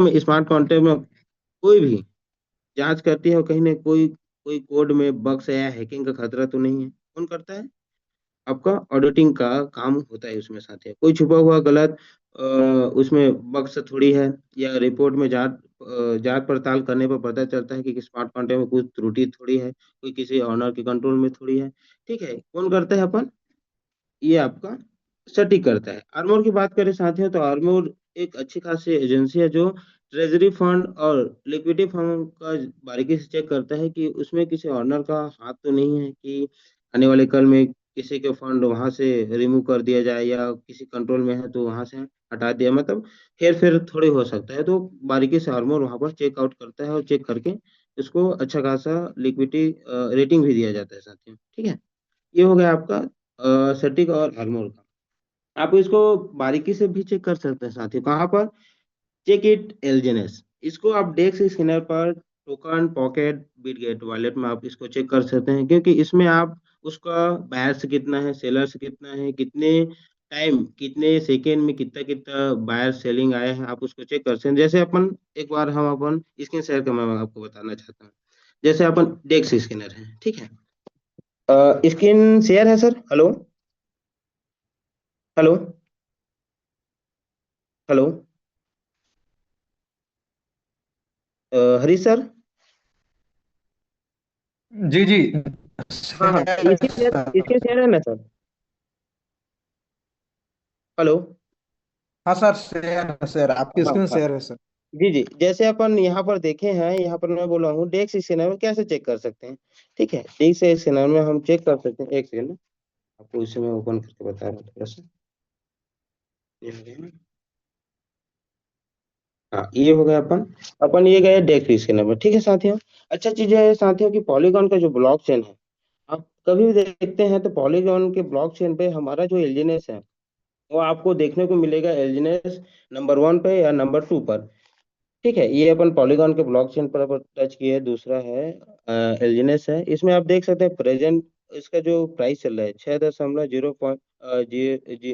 Smart contract में कोई भी जांच करती है और कहीं ना कोई कोई कोड में बग्स या हैकिंग का खतरा तो नहीं है, कौन करता है? आपका ऑडिटिंग का काम होता है उसमें। साथ ही कोई छुपा हुआ गलत उसमें बग्स थोड़ी है, या रिपोर्ट में जांच पड़ताल करने पर पता चलता है कि स्मार्ट कॉन्ट्रैक्ट में कुछ त्रुटि थोड़ी है, कोई किसी ऑनर के कंट्रोल में थोड़ी है। ठीक है, कौन करता है अपन? ये आपका सटीक करता है। आर्मोर की बात करें साथियों, तो आर्मोर एक अच्छी खासी एजेंसी है जो ट्रेजरी फंड और लिक्विडिटी फंड का बारीकी से चेक करता है कि उसमें किसी ऑनर का हाथ तो नहीं है, कि आने वाले कल में किसी के फंड वहां से रिमूव कर दिया जाए, या किसी कंट्रोल में है तो वहां से हटा दिया, मतलब हेर फेर थोड़ी हो सकता है। तो बारीकी से आर्मोर वहां पर चेक आउट करता है, और चेक करके उसको अच्छा खासा लिक्विडिटी रेटिंग भी दिया जाता है साथियों। ठीक है, ये हो गया आपका सटीक और हरमोर का। आप इसको बारीकी से भी चेक कर सकते हैं साथियों। कहाँ पर? Check it LGNS. इसको आप डेस्क स्कैनर पर टोकन पॉकेट बिटगेट वॉलेट में आप इसको चेक कर सकते हैं, क्योंकि इसमें आप उसका बायर्स कितना है, सेलर्स कितना है, कितने टाइम कितने सेकेंड में कितना कितना बायर सेलिंग आया है, आप उसको चेक कर सकते हैं। जैसे अपन एक बार हम अपन स्क्रीन शेयर कर, मैं आपको बताना चाहता हूँ। जैसे अपन डेस्क स्कैनर है, ठीक है, स्क्रीन शेयर है sir. Hello, hello, hello, Harish sir. जी जी। हाँ हाँ, इसके शेयर है ना सर? हेलो। हाँ सर, शेयर है सर, आपकी हाँ स्क्रीन हाँ, शेयर है सर। जी जी, जैसे अपन यहाँ पर देखे हैं, यहाँ पर मैं बोला हूँ डेस्क स्कैनर में कैसे चेक कर सकते हैं। ठीक है, डेस्क स्कैनर में हम चेक कर सकते हैं। एक सेकंड, आपको इसे मैं ओपन करके बता रहा हूँ थोड़ा सा। ये हो गया। हाँ, ये हो गया अपन। अपन ये गए डेस्क स्कैनर में। ठीक है साथियों, अच्छा चीज है साथियों की पॉलीगॉन का जो ब्लॉकचेन है, आप कभी भी देखते हैं तो पॉलीगॉन के ब्लॉकचेन पे हमारा जो एलजीएनएस है वो आपको देखने को मिलेगा एलजीएनएस नंबर 1 पे या नंबर 2 पर। ठीक है, ये अपन पॉलीगॉन के ब्लॉकचेन पर अपन टच किए। दूसरा है एलजीएनएस है, इसमें आप देख सकते हैं प्रेजेंट इसका जो प्राइस चल रहा है 6.0 जी जी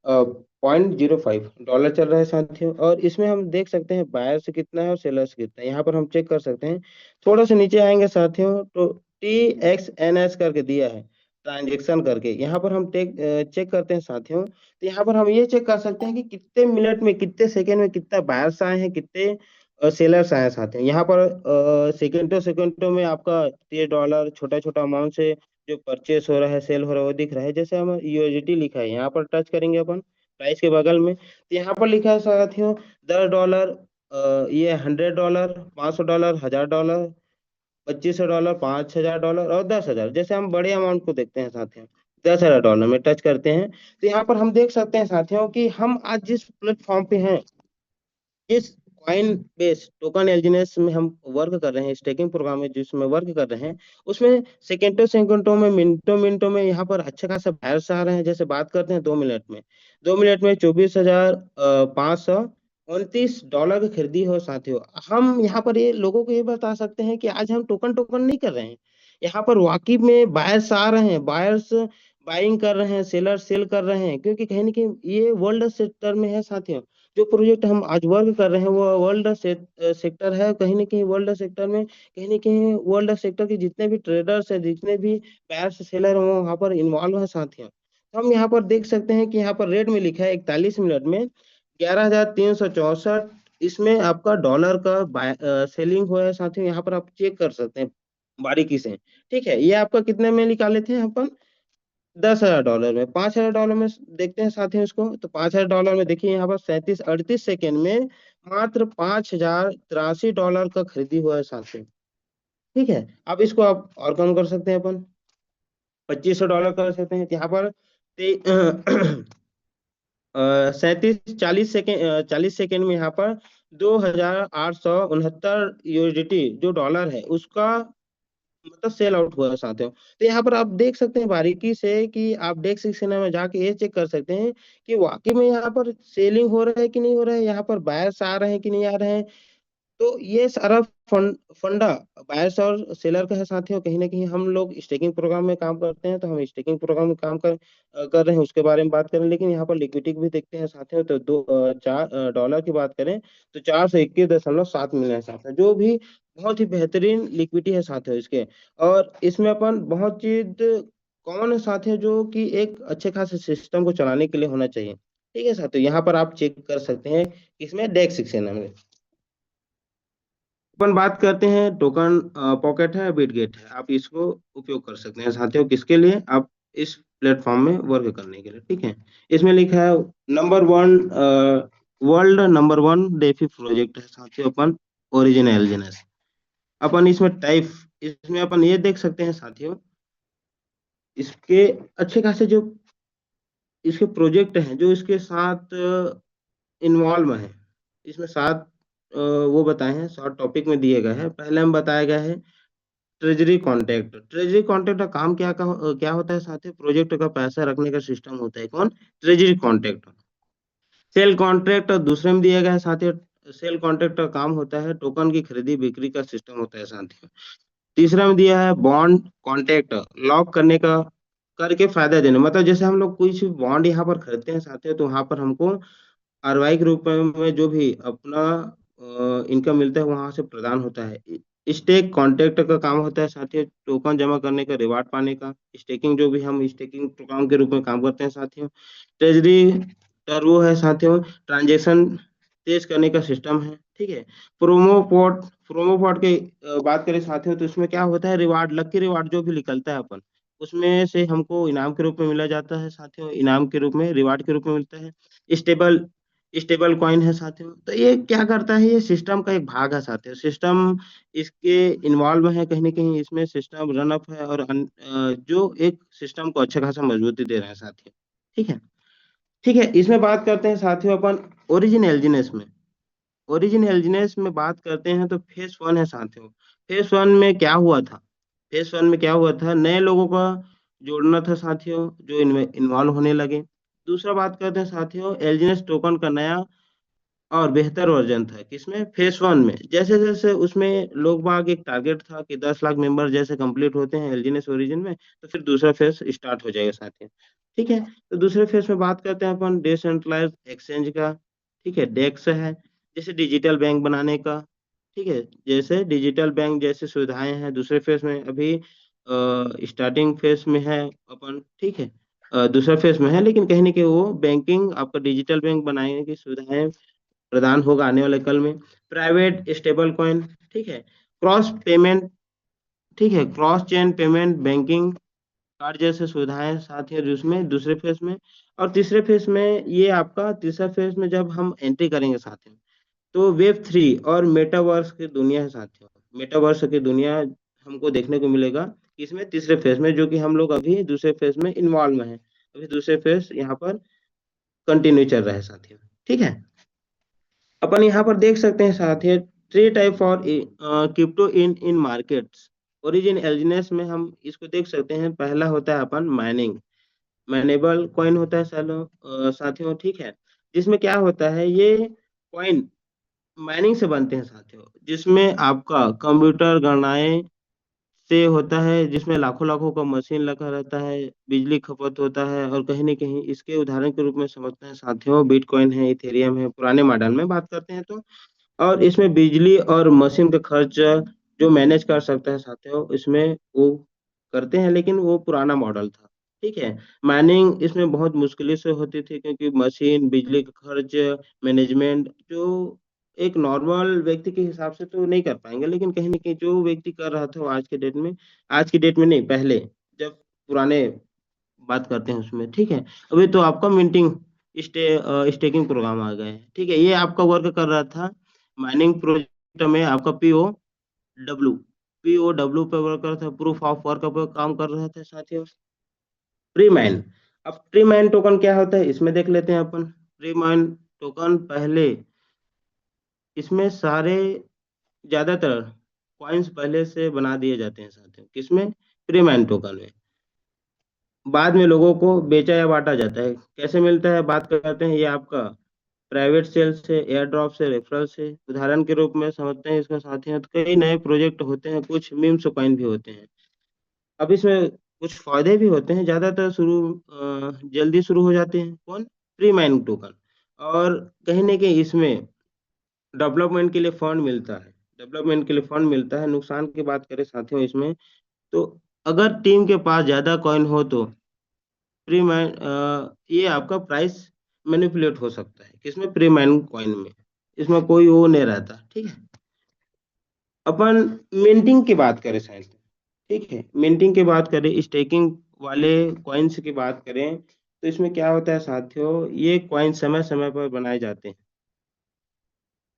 $0.05 चल रहा है साथियों। और इसमें हम देख सकते हैं बायर्स कितना है और सेलर्स कितना है, यहाँ पर हम चेक कर सकते हैं। थोड़ा सा नीचे आएंगे साथियों तो TXNS करके दिया है, ट्रांजेक्शन करके। यहाँ पर हम चेक करते हैं साथियों, तो यहाँ पर हम ये चेक कर सकते हैं कि कितने मिनट में कितने सेकंड में कितना बायर्स आए हैं, कितने सेलर्स आए हैं साथियों। यहाँ पर सेकंडों सेकंडों में आपका $30 छोटा छोटा अमाउंट से जो परचेस हो रहा है, सेल हो रहा है, वो दिख रहा है। जैसे हम यूएसडी लिखा है, यहाँ पर टच करेंगे अपन प्राइस के बगल में, तो यहाँ पर लिखा है साथियों $10, ये $100, $500, $1000, $2500, $5000 और $10,000। जैसे हम बड़े अमाउंट को देखते हैं साथियों, $10,000 में टच करते हैं, तो यहाँ पर हम देख सकते हैं साथियों कि हम आज जिस प्लेटफॉर्म पे हैं, जिस कॉइन बेस टोकन एलजीएनएस में हम वर्क कर रहे हैं, स्टेकिंग प्रोग्राम में जिसमें वर्क कर रहे हैं, उसमें सेकेंडों सेकंडों में मिनटों मिनटों में यहाँ पर अच्छा खासा बायर्स आ रहे हैं। जैसे बात करते हैं 2 मिनट में, 2 मिनट में $24,529 की खरीदी हो साथियों। हम यहाँ पर ये लोगों को ये बता सकते हैं कि आज हम टोकन टोकन नहीं कर रहे हैं, यहाँ पर वाकई में बायर्स आ रहे हैं, बायर्स बाइंग कर रहे हैं, सेलर सेल कर रहे हैं, क्योंकि कहीं ना कहीं ये वर्ल्ड सेक्टर में है साथियों। जो प्रोजेक्ट हम आज वर्क कर रहे हैं वो वर्ल्ड सेक्टर है। कहीं ना कहीं वर्ल्ड सेक्टर में, कहीं ना कहीं वर्ल्ड सेक्टर के जितने भी ट्रेडर्स है, जितने भी बायर्स सेलर हैं, वो वहाँ पर इन्वॉल्व है साथियों। तो हम यहाँ पर देख सकते हैं कि यहाँ पर रेट में लिखा है 41 मिनट में 11,364 इसमें आपका डॉलर का सेलिंग हुआ है साथियों। यहाँ पर आप चेक कर सकते हैं बारीकी से। ठीक है, ये आपका कितने में निकाले थे अपन? $10,000 में। $5,000 में देखते हैं साथियों इसको, तो $5,000 में देखिए यहाँ पर 37 38 सेकेंड में मात्र $5,083 का खरीदी हुआ है साथियों। ठीक है, अब इसको आप और कम कर सकते हैं अपन, $2,500 कर सकते हैं। यहाँ पर 40 सेकेंड में यहाँ पर 2,869 जो डॉलर है उसका मतलब सेल आउट हुआ है साथियों। तो यहाँ पर आप देख सकते हैं बारीकी से कि आप डेस्क सेक्शन में जाके ये चेक कर सकते हैं कि वाकई में यहाँ पर सेलिंग हो रहा है कि नहीं हो रहा है, यहाँ पर बायर्स आ रहे हैं कि नहीं आ रहे हैं। तो ये सारा फंडा बायर्स और सेलर का है साथियों। कहीं ना कहीं हम लोग स्टेकिंग प्रोग्राम में काम करते हैं, तो हम स्टेकिंग प्रोग्राम में काम कर रहे हैं, उसके बारे में बात करें। लेकिन यहाँ पर लिक्विडिटी भी देखते हैं साथियों, तो चार डॉलर की बात करें तो 421.7 मिलियन है साथियों, जो भी बहुत ही बेहतरीन लिक्विडिटी है साथियों इसके। और इसमें अपन बहुत चीज कॉमन है साथियों, जो कि एक अच्छे खासे सिस्टम को चलाने के लिए होना चाहिए। ठीक है साथियों, यहाँ पर आप चेक कर सकते हैं, इसमें डेक्स सेक्शन है। अपन बात करते हैं टोकन पॉकेट है, बिटगेट है, आप इसको उपयोग कर सकते हैं साथियों। किसके लिए? आप इस प्लेटफॉर्म में वर्क करने के लिए। ठीक है, इसमें लिखा है number one, world number one DeFi project है साथियों अपन, ओरिजिन एलजीनेस। अपन इसमें टाइप, इसमें अपन ये देख सकते हैं साथियों, इसके अच्छे खासे जो इसके प्रोजेक्ट हैं जो इसके साथ इन्वॉल्व है। इसमें सात वो बताए हैं, 7 टॉपिक में दिए गए हैं। पहले हम बताया गया है ट्रेजरी कॉन्ट्रैक्ट। ट्रेजरी कॉन्ट्रैक्ट का काम क्या होता है साथियों? प्रोजेक्ट का पैसा रखने का सिस्टम होता है। कौन? Treasury contract. सेल कॉन्ट्रैक्ट दूसरे में दिया गया है साथियों। सेल कॉन्ट्रैक्ट का काम होता है टोकन की खरीदी बिक्री का सिस्टम होता है साथियों। तीसरा में दिया है बॉन्ड कॉन्ट्रैक्ट, लॉक करने का, करके फायदा देना। मतलब जैसे हम लोग कुछ बॉन्ड यहाँ पर खरीदते हैं साथियों, तो वहां पर हमको आरवाई के रूप में जो भी अपना इनकम मिलता है वहां से प्रदान होता है। स्टेक कॉन्ट्रैक्ट का काम होता है साथियों, टोकन जमा करने का, रिवार्ड पाने का। स्टेकिंग जो भी हम स्टेकिंग प्रोग्राम के रूप में काम करते हैं साथियों। ट्रेजरी टर्बो है साथियों, ट्रांजेक्शन तेज करने का सिस्टम है। ठीक है। प्रोमो पोर्ट की बात करें साथियों, तो इसमें क्या होता है, रिवार्ड, लकी रिवार्ड जो भी निकलता है अपन, उसमें से हमको इनाम के रूप में मिला जाता है साथियों, इनाम के रूप में, रिवार्ड के रूप में मिलता है। स्टेबल स्टेबल कॉइन है साथियों। तो ये क्या करता है, ये सिस्टम का एक भाग है साथियों। सिस्टम इसके इन्वॉल्व है, कहीं ना कहीं इसमें सिस्टम रन अप है, और जो एक सिस्टम को अच्छा खासा मजबूती दे रहा है साथियों। ठीक है। ठीक है, इसमें बात करते हैं साथियों अपन ओरिजिन एलजीनेस में। ओरिजिन एलजीनेस में बात करते हैं तो फेस वन है साथियों। फेस वन में क्या हुआ था? फेस वन में क्या हुआ था, नए लोगों का जोड़ना था साथियों, जो इन्वॉल्व होने लगे। दूसरा बात करते हैं साथियों, एलजीनेस टोकन का नया और बेहतर वर्जन था। किसमें? फेस वन में। जैसे जैसे उसमें लोग बाग एक टारगेट था कि 10 लाख मेंबर जैसे कंप्लीट होते हैं एलजीनेस ओरिजिन में, तो फिर दूसरा फेस स्टार्ट हो जाएगा साथियों। ठीक है। तो दूसरे फेस में बात करते हैं अपन डिसेंट्रलाइज एक्सचेंज का। ठीक है, डेक्स है, जैसे डिजिटल बैंक बनाने का। ठीक है, जैसे डिजिटल बैंक जैसे सुविधाएं हैं दूसरे फेस में। अभी स्टार्टिंग फेस में है अपन। ठीक है, दूसरा फेस में है, लेकिन कहीं ना कहीं वो बैंकिंग आपका डिजिटल बैंक बनाने की सुविधाएं प्रदान होगा आने वाले कल में। Private stable coin. ठीक है। Cross payment. ठीक है, cross chain payment banking card जैसे सुविधाएं साथ ही जिसमें दूसरे फेज में। और तीसरे फेज में, ये आपका तीसरा फेज में जब हम एंट्री करेंगे साथियों, तो वेब 3 और मेटावर्स की दुनिया है साथियों। मेटावर्स की दुनिया हमको देखने को मिलेगा इसमें तीसरे फेज में, जो कि हम लोग अभी दूसरे फेज में इन्वॉल्व में है। अभी दूसरे फेज यहाँ पर कंटिन्यू चल रहा है साथियों। ठीक है। अपन यहाँ पर देख सकते हैं साथियों, थ्री टाइप और क्रिप्टो इन मार्केट्स। ओरिजिन एलजीनेस में हम इसको देख सकते हैं। पहला होता है अपन माइनिंग, माइनेबल कॉइन होता है साथियों। ठीक है, जिसमें क्या होता है, ये कॉइन माइनिंग से बनते हैं साथियों, जिसमें आपका कंप्यूटर गणनाएं से होता है, जिसमें लाखों लाखों का मशीन लगा रहता है, बिजली खपत होता है। और कहीं ना कहीं इसके उदाहरण के रूप में समझते हैं साथियों, बिटकॉइन है, इथेरियम है, पुराने मॉडल में बात करते हैं तो। और इसमें बिजली और मशीन का खर्च जो मैनेज कर सकता है साथियों, इसमें वो करते हैं, लेकिन वो पुराना मॉडल था। ठीक है। माइनिंग इसमें बहुत मुश्किल से होती थी, क्योंकि मशीन, बिजली का खर्च, मैनेजमेंट जो एक नॉर्मल व्यक्ति के हिसाब से तो नहीं कर पाएंगे, लेकिन कहीं ना कहीं जो व्यक्ति कर रहा था वो आज के डेट में नहीं, पहले जब पुराने बात करते हैं उसमें। ठीक है। अभी तो आपका मिंटिंग स्टेकिंग प्रोग्राम आ गए हैं। ठीक है, ये आपका वर्क कर रहा था माइनिंग प्रोजेक्ट में, आपका डब्ल्यू पीओ डब्ल्यू पे वर्क कर रहा था, प्रूफ ऑफ वर्क पे काम कर रहा था साथियों। Pre mine. अब प्री माइन टोकन क्या होता है, इसमें देख लेते हैं अपन। प्री माइन टोकन पहले, इसमें सारे ज्यादातर कॉइन्स पहले से बना दिए जाते हैं साथियों। किसमें? प्री माइन टोकन में। बाद में लोगों को बेचा या बांटा जाता है। कैसे मिलता है, बात करते हैं, ये आपका प्राइवेट सेल से, एयर ड्रॉप से, रेफरल से। उदाहरण के रूप में समझते हैं इसमें साथियों, तो कई नए प्रोजेक्ट होते हैं, कुछ मीम्स कॉइन भी होते हैं। अब इसमें कुछ फायदे भी होते हैं, ज्यादातर जल्दी शुरू हो जाते हैं। कौन? Pre mining token. और कहीं ना कहीं इसमें डेवलपमेंट के लिए फंड मिलता है। डेवलपमेंट के लिए फंड मिलता है। नुकसान की बात करें साथियों इसमें, तो अगर टीम के पास ज्यादा कॉइन हो तो प्री माइन ये आपका प्राइस मैनिपुलेट हो सकता है। किसमें? प्री माइन कॉइन में। इसमें कोई वो नहीं रहता, ठीक है। अपन मिंटिंग की बात करें शायद, ठीक है, मिंटिंग की बात करें, स्टेकिंग वाले कॉइन्स की बात करें, तो इसमें क्या होता है साथियों, ये कॉइन समय समय पर बनाए जाते हैं।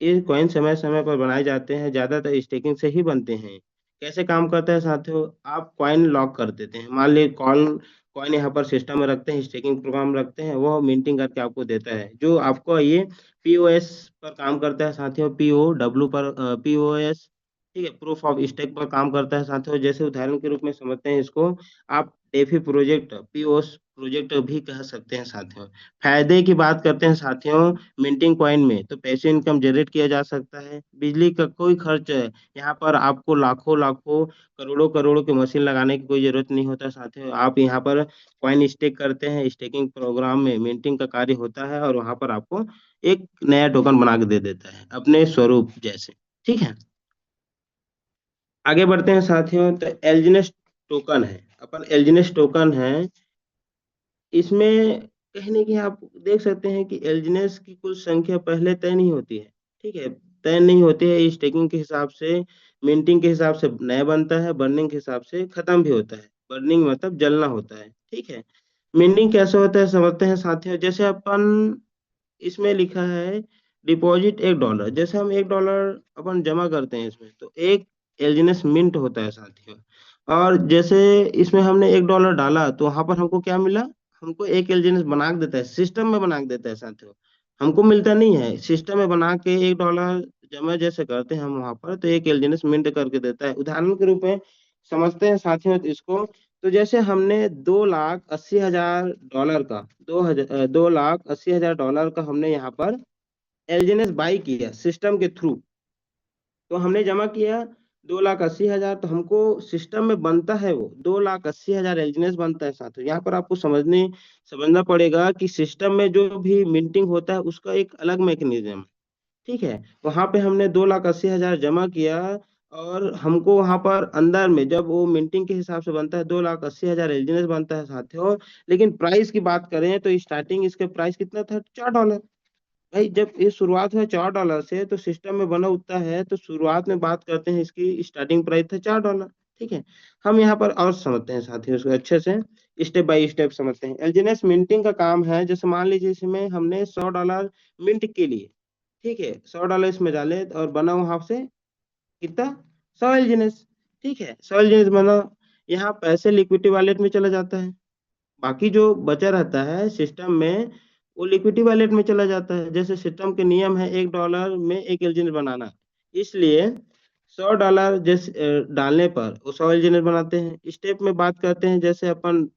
ये कॉइन समय समय पर बनाए जाते हैं, ज्यादातर स्टेकिंग से ही बनते हैं। कैसे काम करता है साथियों, आप कॉइन लॉक कर देते हैं, मान लीजिए कॉइन कॉइन यहाँ पर सिस्टम में रखते हैं, स्टेकिंग प्रोग्राम रखते हैं, वो मिंटिंग करके आपको देता है, जो आपको ये पीओएस पर काम करता है साथियों, पीओडब्ल्यू पर, पीओएस, ठीक है, प्रूफ ऑफ स्टेक पर काम करता है साथियों। जैसे उदाहरण के रूप में समझते हैं इसको, आप डेफी प्रोजेक्ट, पीओएस प्रोजेक्ट भी कह सकते हैं साथियों। फायदे की बात करते हैं साथियों, मिंटिंग कॉइन में तो पैसे इनकम जनरेट किया जा सकता है, बिजली का कोई खर्च है यहाँ पर आपको लाखों लाखों करोड़ों करोड़ों की मशीन लगाने की कोई जरूरत नहीं होता साथियों। आप यहाँ पर कॉइन स्टेक करते हैं, स्टेकिंग प्रोग्राम में मिंटिंग का कार्य होता है, और वहां पर आपको एक नया टोकन बना के दे देता है अपने स्वरूप जैसे, ठीक है। आगे बढ़ते हैं साथियों, तो एलजीनेस टोकन है, अपन एलजीनेस टोकन है, इसमें कहने की आप देख सकते हैं कि एलजीनेस की कुल संख्या पहले तय नहीं होती है, ठीक है, तय नहीं होती है। स्टेकिंग के हिसाब से, मिंटिंग के हिसाब से नया बनता है, बर्निंग के हिसाब से खत्म भी होता है। बर्निंग मतलब जलना होता है, ठीक है। मिंटिंग कैसे होता है समझते हैं साथियों। जैसे अपन इसमें लिखा है डिपॉजिट $1, जैसे हम $1 अपन जमा करते हैं इसमें, तो एक एलजीनेस मिंट होता है साथियों। और जैसे इसमें हमने $1 डाला, तो वहां पर हमको क्या मिला? हमको एक एलजीनेस बना के देता है, सिस्टम में बना के देता है साथियों। हमको मिलता नहीं है, सिस्टम में बना के $1 जमा जैसे करते हैं हम वहां पर, तो एक एलजीनेस मिंट करके देता है। उदाहरण के रूप में समझते हैं साथियों इसको, तो जैसे हमने $2,80,000 का, 2,80,000 का हमने यहाँ पर एलजीएनएस बाई किया सिस्टम के थ्रू, तो हमने जमा किया 2,80,000, तो हमको सिस्टम में बनता है वो 2,80,000 एलजीएनएस बनता है साथ। यहाँ पर आपको समझना पड़ेगा कि सिस्टम में जो भी मिंटिंग होता है उसका एक अलग मैकेनिज्म, ठीक है। वहां पे हमने 2,80,000 जमा किया, और हमको वहां पर अंदर में जब वो मिंटिंग के हिसाब से बनता है 2,80,000 एलजीनेस बनता है साथियों। लेकिन प्राइस की बात करें तो स्टार्टिंग इसके प्राइस कितना था? $4। भाई जब ये शुरुआत हुआ $4 से, तो सिस्टम में बना उतना है, तो शुरुआत में बात करते हैं इसकी स्टार्टिंग प्राइस था $4, ठीक है। हम यहाँ पर और समझते हैं साथियों इसको अच्छे से, स्टेप बाय स्टेप समझते हैं। एलजीनेस मिंटिंग का काम है, जैसे मान लीजिए इसमें हमने $100 मिंट के लिए, ठीक है, $100 इसमें डाले और बना वहां से कितना? 100 एलजीनेस, ठीक है, 100 एलजीनेस बना। यहाँ पैसे लिक्विडिटी वॉलेट में चला जाता है, बाकी जो बचा रहता है सिस्टम में वो लिक्विडिटी वॉलेट में चला जाता है। जैसे सिस्टम के नियम है $1 में एक एलजीनेस बनाना, इसलिए $100 जैसे डालने पर वो 100 एलजीनेस बनाते हैं। स्टेप में बात करते हैं, जैसे अपन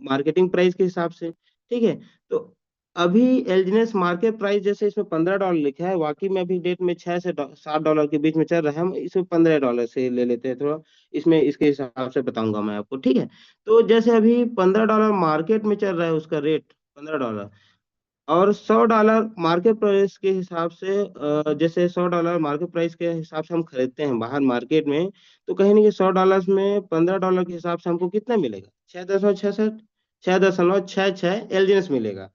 मार्केटिंग प्राइस के हिसाब से, ठीक है। तो अभी एलजीनेस मार्केट प्राइस जैसे इसमें $15 लिखा है, वाकई में अभी डेट में 6 से $7 के बीच में चल रहा है, हम इसमें $15 से ले लेते हैं थोड़ा, इसमें इसके हिसाब से बताऊंगा मैं आपको, ठीक है। तो जैसे अभी $15 मार्केट में चल रहा है उसका रेट, $15, और $100 मार्केट प्राइस के हिसाब से, जैसे $100 मार्केट प्राइस के हिसाब से हम खरीदते हैं बाहर मार्केट में, तो कहीं ना कहीं $100 में $15 के हिसाब से हमको कितना मिलेगा? 6.66, 6.66 एलजीएस मिलेगा,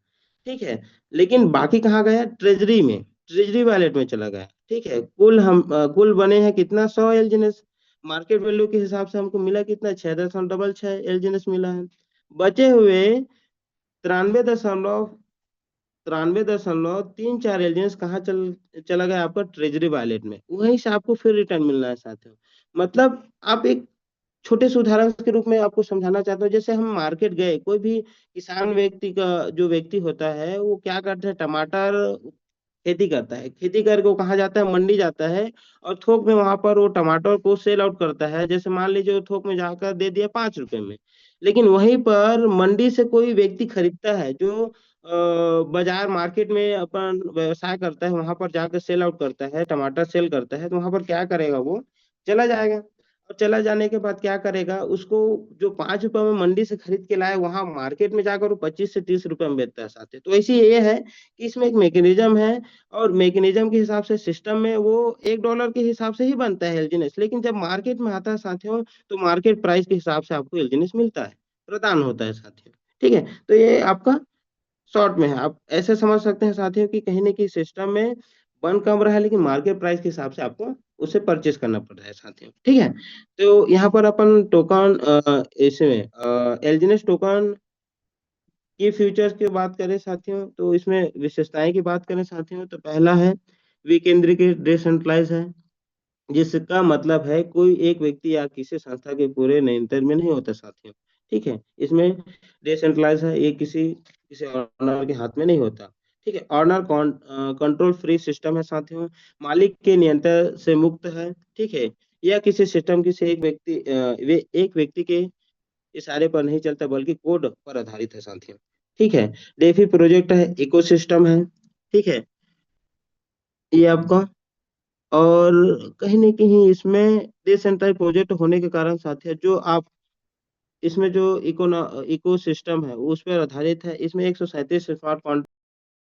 ठीक है। लेकिन बाकी कहाँ गया? ट्रेजरी में, ट्रेजरी वॉलेट में चला गया, ठीक है। कुल बने हैं कितना? 100 एलजीएस। मार्केट वैल्यू के हिसाब से हमको मिला कितना? 6.66 एलजीएस मिला है। बचे हुए 93.34 एलियंस कहाँ चला गया? आपका ट्रेजरी वॉलेट में, वहीं से आपको फिर रिटर्न मिलना है साथियों। मतलब आप एक छोटे से उदाहरण के रूप में आपको समझाना चाहता हूँ, जैसे हम मार्केट गए, कोई भी किसान व्यक्ति का जो व्यक्ति होता है वो क्या करता है, टमाटर खेती करता है, खेती करके वो कहाँ जाता है? मंडी जाता है, और थोक में वहां पर वो टमाटर को सेल आउट करता है। जैसे मान लीजिए वो थोक में जाकर दे दिया 5 रुपए में, लेकिन वहीं पर मंडी से कोई व्यक्ति खरीदता है जो बाजार मार्केट में अपन व्यवसाय करता है, वहां पर जाकर सेल आउट करता है, टमाटर सेल करता है, तो वहां पर क्या करेगा वो, चला जाएगा। और चला जाने के बाद क्या करेगा, उसको जो 5 रुपए में मंडी से खरीद के लाए, वहां मार्केट में जाकर वो 25 से 30 रुपए में बेचता है साथ ही। तो ऐसी ये है कि इसमें एक मैकेनिज्म है, और मैकेनिज्म के हिसाब से सिस्टम में वो $1 के हिसाब से ही बनता है एलजीनेस। लेकिन जब मार्केट में आता है साथियों, तो मार्केट प्राइस के हिसाब से आपको एलजीनेस मिलता है, प्रदान होता है साथियों। ठीक है, तो ये आपका शॉर्ट में है। आप ऐसे समझ सकते हैं साथियों कि कहीं ना कहीं सिस्टम में बन कम रहा है, लेकिन मार्केट प्राइस के हिसाब से आपको उसे परचेस करना पड़ रहा है साथियों। ठीक है, तो यहाँ पर अपन टोकन, इसमें एलजीनेस टोकन की फ्यूचर्स की बात करें साथियों, तो इसमें विशेषताएं की बात करें साथियों, तो पहला है विकेंद्रीकृत डिसेंट्रलाइज है, जिसका मतलब है कोई एक व्यक्ति या किसी संस्था के पूरे नियंत्रण में नहीं होता साथियों। ठीक है, इसमें डिसेंट्रलाइज है, ये किसी किसी ऑनर के हाथ में नहीं होता। ठीक है, ऑनर कंट्रोल फ्री सिस्टम है साथियों, मालिक के नियंत्रण से मुक्त है। ठीक है, यह किसी सिस्टम किसी एक व्यक्ति वे एक व्यक्ति के इशारे पर नहीं चलता, बल्कि कोड पर आधारित है साथियों। ठीक है, डेफी प्रोजेक्ट है, इकोसिस्टम है। ठीक है, ये आपका, और कहीं ना कहीं इसमें डिसेंट्रलाइज प्रोजेक्ट होने के कारण साथियों, जो आप इसमें जो इको सिस्टम है उस पर आधारित है। इसमें 137 स्मार्ट कॉन्ट्रैक्ट